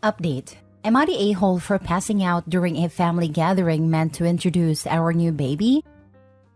Update. Am I the a-hole for passing out during a family gathering meant to introduce our new baby?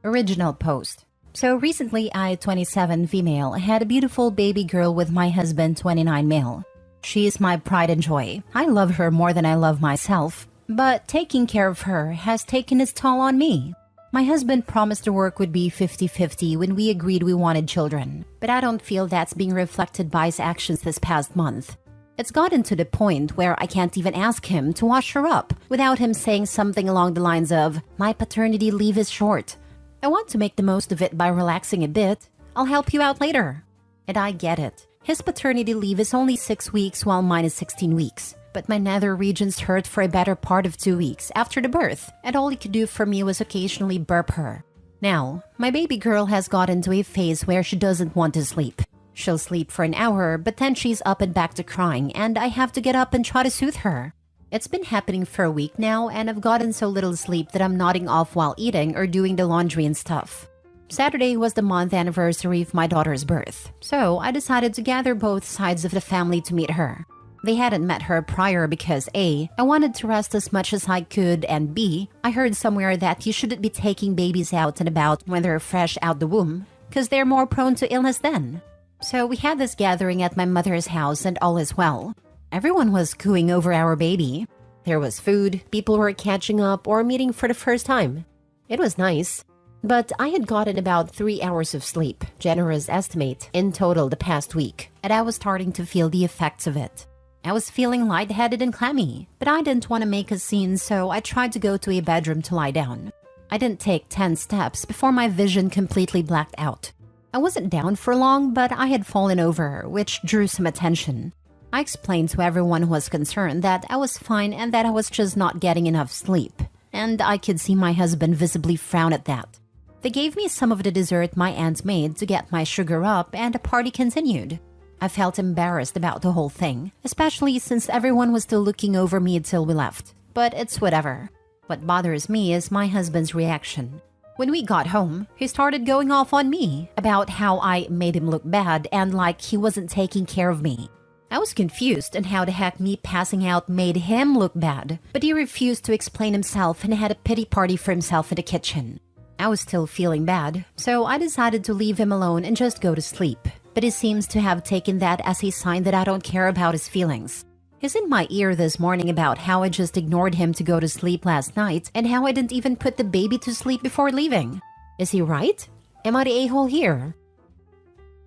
Original post. So recently I, 27 female, had a beautiful baby girl with my husband, 29 male. She is my pride and joy. I love her more than I love myself. But taking care of her has taken its toll on me. My husband promised the work would be 50-50 when we agreed we wanted children. But I don't feel that's being reflected by his actions this past month. It's gotten to the point where I can't even ask him to wash her up without him saying something along the lines of, "My paternity leave is short. I want to make the most of it by relaxing a bit. I'll help you out later." And I get it. His paternity leave is only 6 weeks while mine is 16 weeks. But my nether regions hurt for a better part of 2 weeks after the birth, and all he could do for me was occasionally burp her. Now, my baby girl has got into a phase where she doesn't want to sleep. She'll sleep for an hour, but then she's up and back to crying, and I have to get up and try to soothe her. It's been happening for a week now, and I've gotten so little sleep that I'm nodding off while eating or doing the laundry and stuff. Saturday was the month anniversary of my daughter's birth, so I decided to gather both sides of the family to meet her. They hadn't met her prior because A, I wanted to rest as much as I could, and B, I heard somewhere that you shouldn't be taking babies out and about when they're fresh out the womb, because they're more prone to illness then. So we had this gathering at my mother's house and all is well. Everyone was cooing over our baby. There was food, people were catching up or meeting for the first time. It was nice. But I had gotten about 3 hours of sleep, generous estimate, in total the past week, and I was starting to feel the effects of it. I was feeling lightheaded and clammy, but I didn't want to make a scene, so I tried to go to a bedroom to lie down. I didn't take 10 steps before my vision completely blacked out. I wasn't down for long, but I had fallen over, which drew some attention. I explained to everyone who was concerned that I was fine and that I was just not getting enough sleep, and I could see my husband visibly frown at that. They gave me some of the dessert my aunt made to get my sugar up, and the party continued. I felt embarrassed about the whole thing, especially since everyone was still looking over me until we left. But it's whatever. What bothers me is my husband's reaction. When we got home, he started going off on me about how I made him look bad and like he wasn't taking care of me. I was confused on how the heck me passing out made him look bad, but he refused to explain himself and had a pity party for himself in the kitchen. I was still feeling bad, so I decided to leave him alone and just go to sleep. But he seems to have taken that as a sign that I don't care about his feelings. He's in my ear this morning about how I just ignored him to go to sleep last night and how I didn't even put the baby to sleep before leaving. Is he right? Am I the a-hole here?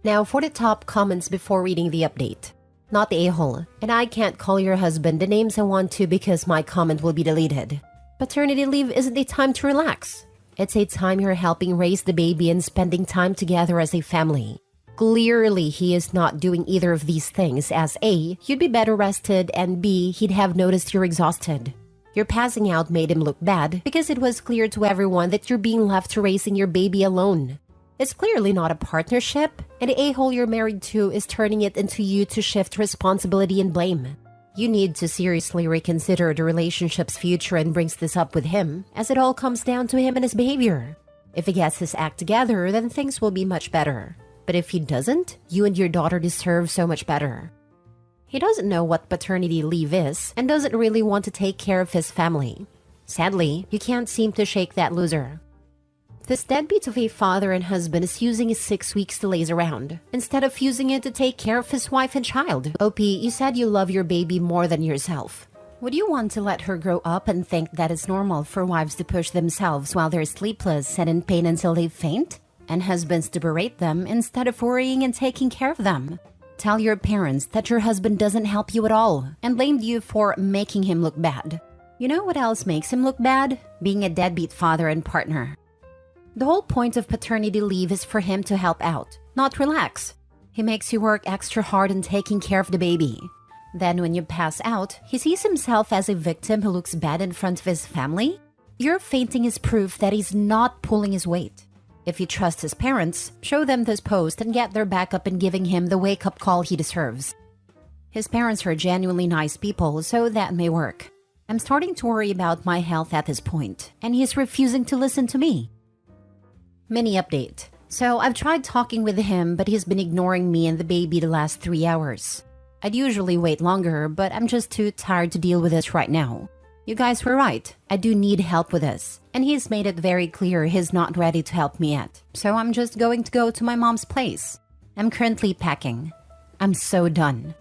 Now for the top comments before reading the update. Not the a-hole, and I can't call your husband the names I want to because my comment will be deleted. Paternity leave isn't a time to relax. It's a time you're helping raise the baby and spending time together as a family. Clearly, he is not doing either of these things as A, you'd be better rested, and B, he'd have noticed you're exhausted. Your passing out made him look bad because it was clear to everyone that you're being left to raising your baby alone. It's clearly not a partnership, and the a-hole you're married to is turning it into you to shift responsibility and blame. You need to seriously reconsider the relationship's future and brings this up with him, as it all comes down to him and his behavior. If he gets his act together, then things will be much better. But if he doesn't, you and your daughter deserve so much better. He doesn't know what paternity leave is and doesn't really want to take care of his family. Sadly, you can't seem to shake that loser. This deadbeat of a father and husband is using his 6 weeks to laze around, instead of using it to take care of his wife and child. OP, you said you love your baby more than yourself. Would you want to let her grow up and think that it's normal for wives to push themselves while they're sleepless and in pain until they faint? And husbands to berate them instead of worrying and taking care of them? Tell your parents that your husband doesn't help you at all and blamed you for making him look bad. You know what else makes him look bad? Being a deadbeat father and partner. The whole point of paternity leave is for him to help out, not relax. He makes you work extra hard in taking care of the baby. Then when you pass out, he sees himself as a victim who looks bad in front of his family? Your fainting is proof that he's not pulling his weight. If you trust his parents, show them this post and get their back up in giving him the wake-up call he deserves. His parents are genuinely nice people, so that may work. I'm starting to worry about my health at this point, and he's refusing to listen to me. Mini update. So I've tried talking with him, but he's been ignoring me and the baby the last 3 hours. I'd usually wait longer, but I'm just too tired to deal with this right now. You guys were right. I do need help with this. And he's made it very clear he's not ready to help me yet. So I'm just going to go to my mom's place. I'm currently packing. I'm so done.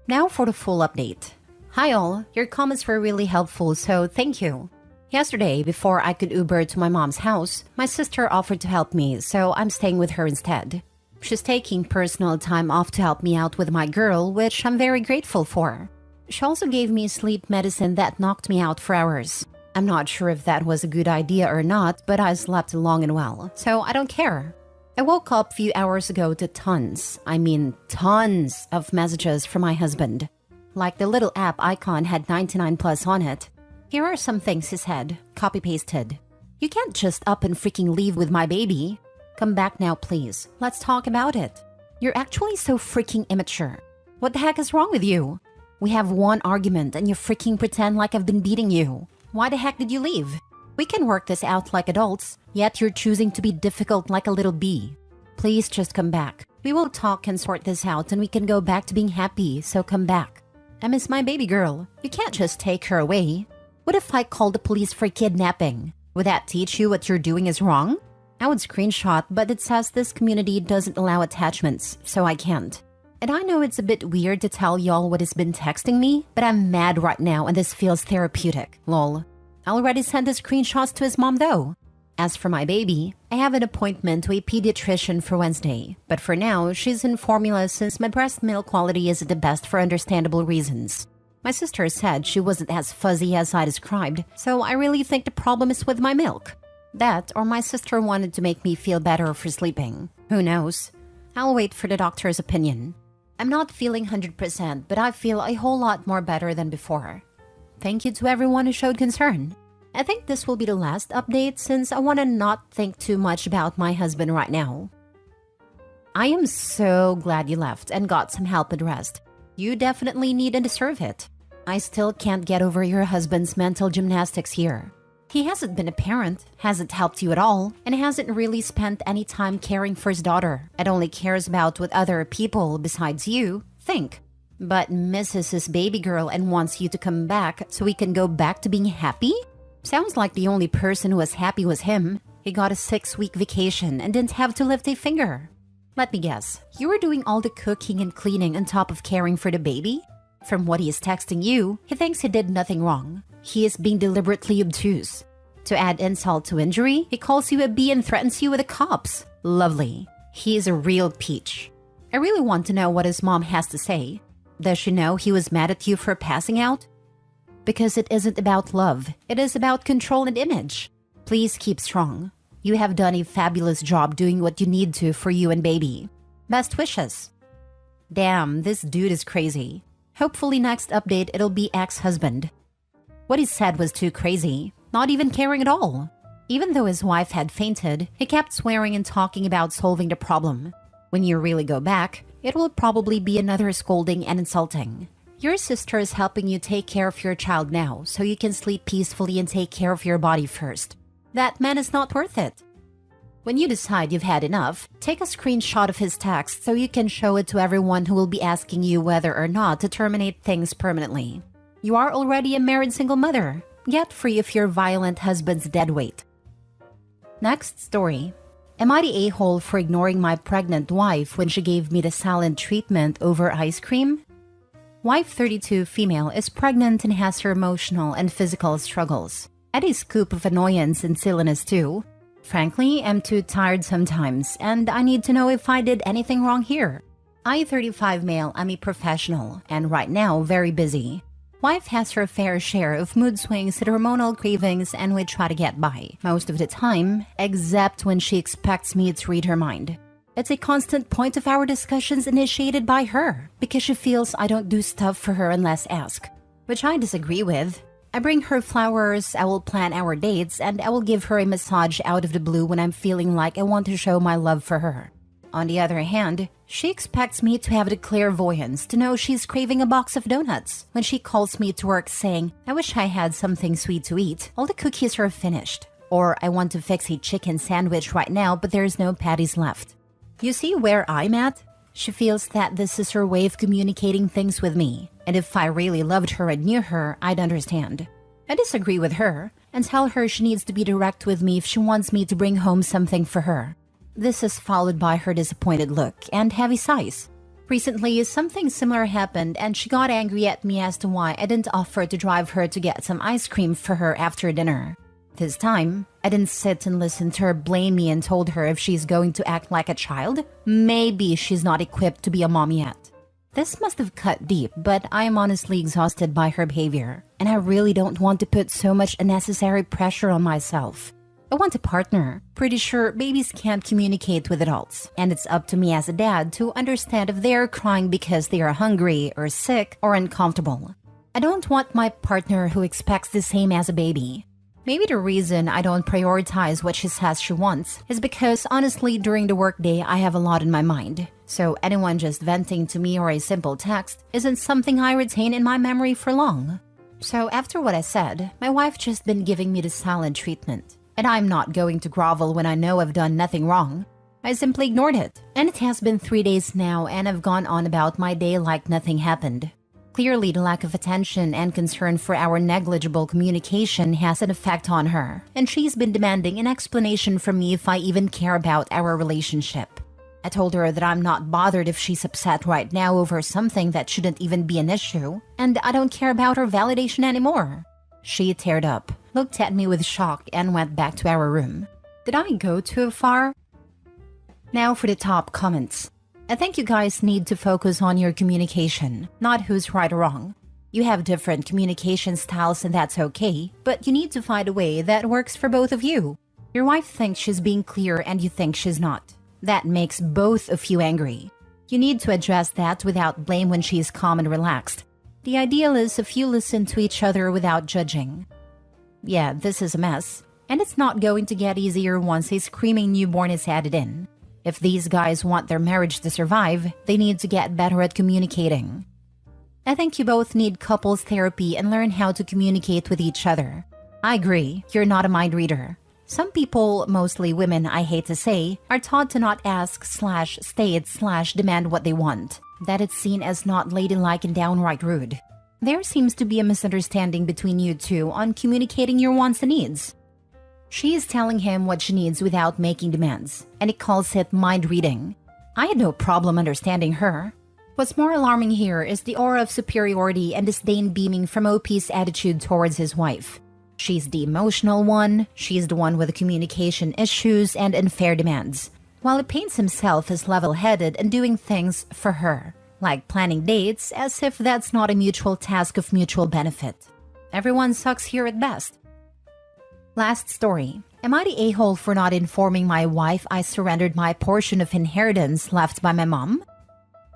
Now for the full update. Hi all, your comments were really helpful, so thank you. Yesterday, before I could Uber to my mom's house, my sister offered to help me, so I'm staying with her instead. She's taking personal time off to help me out with my girl, which I'm very grateful for. She also gave me sleep medicine that knocked me out for hours. I'm not sure if that was a good idea or not, but I slept long and well, so I don't care. I woke up a few hours ago to tons of messages from my husband. Like the little app icon had 99 plus on it. Here are some things he said, copy-pasted. You can't just up and freaking leave with my baby. Come back now, please. Let's talk about it. You're actually so freaking immature. What the heck is wrong with you? We have one argument and you freaking pretend like I've been beating you. Why the heck did you leave? We can work this out like adults, yet you're choosing to be difficult like a little bee. Please just come back. We will talk and sort this out and we can go back to being happy, so come back. I miss my baby girl. You can't just take her away. What if I call the police for kidnapping? Would that teach you what you're doing is wrong? I would screenshot, but it says this community doesn't allow attachments, so I can't. And I know it's a bit weird to tell y'all what he's been texting me, but I'm mad right now and this feels therapeutic, lol. I already sent the screenshots to his mom though. As for my baby, I have an appointment to a pediatrician for Wednesday, but for now, she's in formula since my breast milk quality isn't the best for understandable reasons. My sister said she wasn't as fuzzy as I described, so I really think the problem is with my milk. That or my sister wanted to make me feel better for sleeping. Who knows? I'll wait for the doctor's opinion. I'm not feeling 100%, but I feel a whole lot more better than before. Thank you to everyone who showed concern. I think this will be the last update since I want to not think too much about my husband right now. I am so glad you left and got some help and rest. You definitely need and deserve it. I still can't get over your husband's mental gymnastics here. He hasn't been a parent, hasn't helped you at all, and hasn't really spent any time caring for his daughter, and only cares about what other people besides you think. But misses his baby girl and wants you to come back so we can go back to being happy? Sounds like the only person who was happy was him. He got a 6-week vacation and didn't have to lift a finger. Let me guess, you were doing all the cooking and cleaning on top of caring for the baby? From what he is texting you, he thinks he did nothing wrong. He is being deliberately obtuse. To add insult to injury, he calls you a bee and threatens you with the cops. Lovely. He is a real peach. I really want to know what his mom has to say. Does she know he was mad at you for passing out? Because it isn't about love. It is about control and image. Please keep strong. You have done a fabulous job doing what you need to for you and baby. Best wishes. Damn, this dude is crazy. Hopefully next update it'll be ex-husband. What he said was too crazy. Not even caring at all. Even though his wife had fainted, he kept swearing and talking about solving the problem. When you really go back, it will probably be another scolding and insulting. Your sister is helping you take care of your child now, so you can sleep peacefully and take care of your body first. That man is not worth it. When you decide you've had enough, take a screenshot of his text so you can show it to everyone who will be asking you whether or not to terminate things permanently. You are already a married single mother. Get free of your violent husband's deadweight. Next story. Am I the a-hole for ignoring my pregnant wife when she gave me the silent treatment over ice cream? Wife 32 female is pregnant and has her emotional and physical struggles. Add a scoop of annoyance and silliness too. Frankly, I'm too tired sometimes, and I need to know if I did anything wrong here. I 35 male, I'm a professional, and right now very busy. Wife has her fair share of mood swings and hormonal cravings, and we try to get by, most of the time, except when she expects me to read her mind. It's a constant point of our discussions initiated by her, because she feels I don't do stuff for her unless asked, which I disagree with. I bring her flowers, I will plan our dates, and I will give her a massage out of the blue when I'm feeling like I want to show my love for her. On the other hand, she expects me to have the clairvoyance to know she's craving a box of donuts when she calls me to work saying, I wish I had something sweet to eat, all the cookies are finished. Or I want to fix a chicken sandwich right now but there's no patties left. You see where I'm at? She feels that this is her way of communicating things with me, and if I really loved her and knew her, I'd understand. I disagree with her and tell her she needs to be direct with me if she wants me to bring home something for her. This is followed by her disappointed look and heavy sighs. Recently, something similar happened and she got angry at me as to why I didn't offer to drive her to get some ice cream for her after dinner. This time, I didn't sit and listen to her blame me and told her if she's going to act like a child, maybe she's not equipped to be a mom yet. This must have cut deep, but I am honestly exhausted by her behavior, and I really don't want to put so much unnecessary pressure on myself. I want a partner. Pretty sure babies can't communicate with adults, and it's up to me as a dad to understand if they're crying because they are hungry or sick or uncomfortable. I don't want my partner who expects the same as a baby. Maybe the reason I don't prioritize what she says she wants is because honestly during the workday I have a lot in my mind. So anyone just venting to me or a simple text isn't something I retain in my memory for long. So after what I said, my wife just been giving me the silent treatment. And I'm not going to grovel when I know I've done nothing wrong. I simply ignored it. And it has been 3 days now and I've gone on about my day like nothing happened. Clearly, the lack of attention and concern for our negligible communication has an effect on her, and she's been demanding an explanation from me if I even care about our relationship. I told her that I'm not bothered if she's upset right now over something that shouldn't even be an issue, and I don't care about her validation anymore. She teared up, looked at me with shock, and went back to our room. Did I go too far? Now for the top comments. I think you guys need to focus on your communication, not who's right or wrong. You have different communication styles and that's okay, but you need to find a way that works for both of you. Your wife thinks she's being clear and you think she's not. That makes both of you angry. You need to address that without blame when she's calm and relaxed. The ideal is if you listen to each other without judging. Yeah, this is a mess, and it's not going to get easier once a screaming newborn is added in. If these guys want their marriage to survive, they need to get better at communicating. I think you both need couples therapy and learn how to communicate with each other. I agree, you're not a mind reader. Some people, mostly women I hate to say, are taught to not ask/state/demand what they want. That it's seen as not ladylike and downright rude. There seems to be a misunderstanding between you two on communicating your wants and needs. She is telling him what she needs without making demands, and he calls it mind reading. I had no problem understanding her. What's more alarming here is the aura of superiority and disdain beaming from OP's attitude towards his wife. She's the emotional one, she's the one with the communication issues and unfair demands, while he paints himself as level-headed and doing things for her, like planning dates as if that's not a mutual task of mutual benefit. Everyone sucks here at best. Last story. Am I the a-hole for not informing my wife I surrendered my portion of inheritance left by my mom?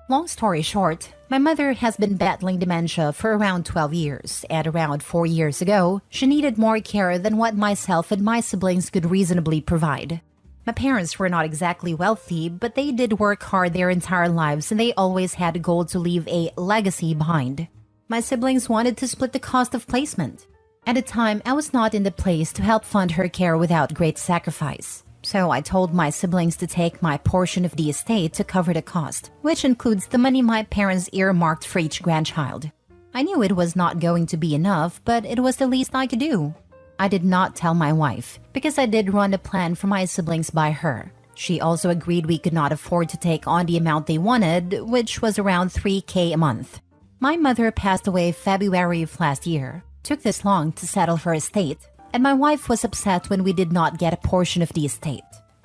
Long story short, my mother has been battling dementia for around 12 years, and around 4 years ago, she needed more care than what myself and my siblings could reasonably provide. My parents were not exactly wealthy, but they did work hard their entire lives and they always had a goal to leave a legacy behind. My siblings wanted to split the cost of placement. At the time, I was not in the place to help fund her care without great sacrifice. So I told my siblings to take my portion of the estate to cover the cost, which includes the money my parents earmarked for each grandchild. I knew it was not going to be enough, but it was the least I could do. I did not tell my wife, because I did run a plan for my siblings by her. She also agreed we could not afford to take on the amount they wanted, which was around $3,000 a month. My mother passed away February of last year. Took this long to settle her estate, and my wife was upset when we did not get a portion of the estate.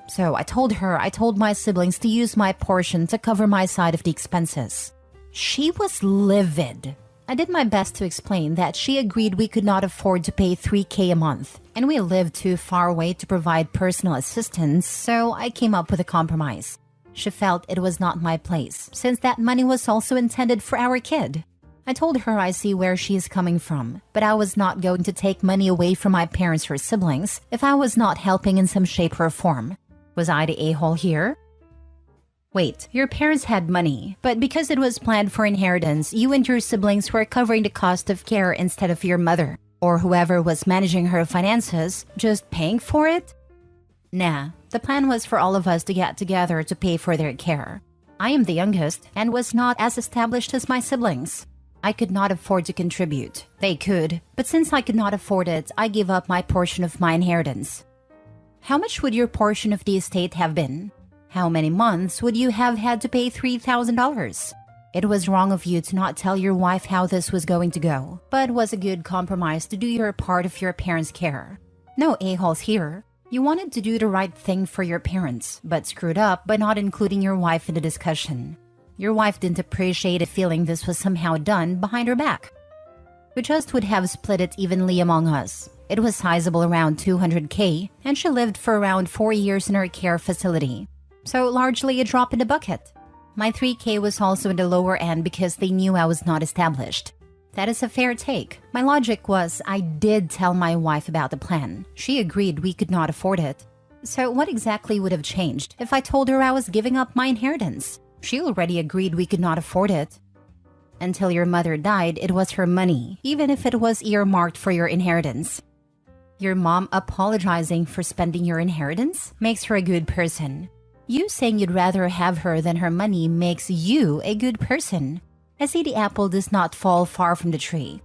So I told my siblings to use my portion to cover my side of the expenses. She was livid. I did my best to explain that she agreed we could not afford to pay $3,000 a month, and we lived too far away to provide personal assistance, so I came up with a compromise. She felt it was not my place, since that money was also intended for our kid. I told her I see where she is coming from, but I was not going to take money away from my parents or siblings if I was not helping in some shape or form. Was I the a-hole here? Wait, your parents had money, but because it was planned for inheritance, you and your siblings were covering the cost of care instead of your mother, or whoever was managing her finances, just paying for it? Nah, the plan was for all of us to get together to pay for their care. I am the youngest and was not as established as my siblings. I could not afford to contribute. They could, but since I could not afford it, I gave up my portion of my inheritance. How much would your portion of the estate have been? How many months would you have had to pay $3,000? It was wrong of you to not tell your wife how this was going to go, but was a good compromise to do your part of your parents' care. No a-holes here. You wanted to do the right thing for your parents, but screwed up by not including your wife in the discussion. Your wife didn't appreciate it, feeling this was somehow done behind her back. We just would have split it evenly among us. It was sizable, around $200K, and she lived for around 4 years in her care facility. So largely a drop in the bucket. My $3K was also in the lower end because they knew I was not established. That is a fair take. My logic was I did tell my wife about the plan. She agreed we could not afford it. So what exactly would have changed if I told her I was giving up my inheritance? She already agreed we could not afford it. Until your mother died, it was her money, even if it was earmarked for your inheritance. Your mom apologizing for spending your inheritance makes her a good person. You saying you'd rather have her than her money makes you a good person. I see the apple does not fall far from the tree.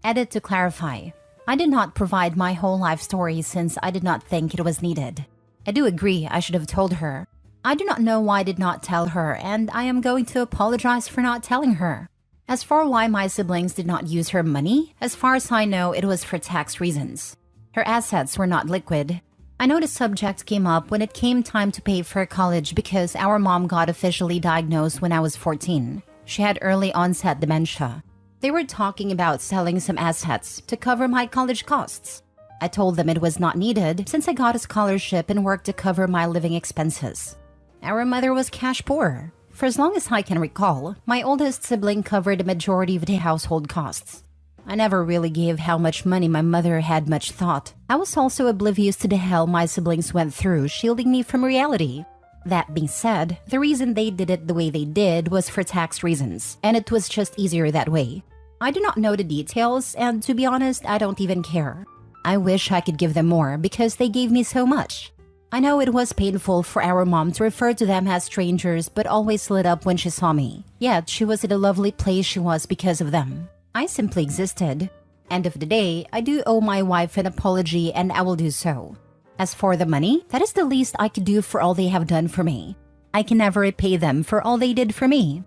Edit to clarify. I did not provide my whole life story since I did not think it was needed. I do agree I should have told her. I do not know why I did not tell her, and I am going to apologize for not telling her. As for why my siblings did not use her money, as far as I know, it was for tax reasons. Her assets were not liquid. I know the subject came up when it came time to pay for college because our mom got officially diagnosed when I was 14. She had early onset dementia. They were talking about selling some assets to cover my college costs. I told them it was not needed since I got a scholarship and worked to cover my living expenses. Our mother was cash poor. For as long as I can recall, my oldest sibling covered the majority of the household costs. I never really gave how much money my mother had much thought. I was also oblivious to the hell my siblings went through, shielding me from reality. That being said, the reason they did it the way they did was for tax reasons, and it was just easier that way. I do not know the details, and to be honest, I don't even care. I wish I could give them more because they gave me so much. I know it was painful for our mom to refer to them as strangers, but always lit up when she saw me. Yet she was at a lovely place she was because of them. I simply existed. End of the day, I do owe my wife an apology, and I will do so. As for the money, that is the least I could do for all they have done for me. I can never repay them for all they did for me.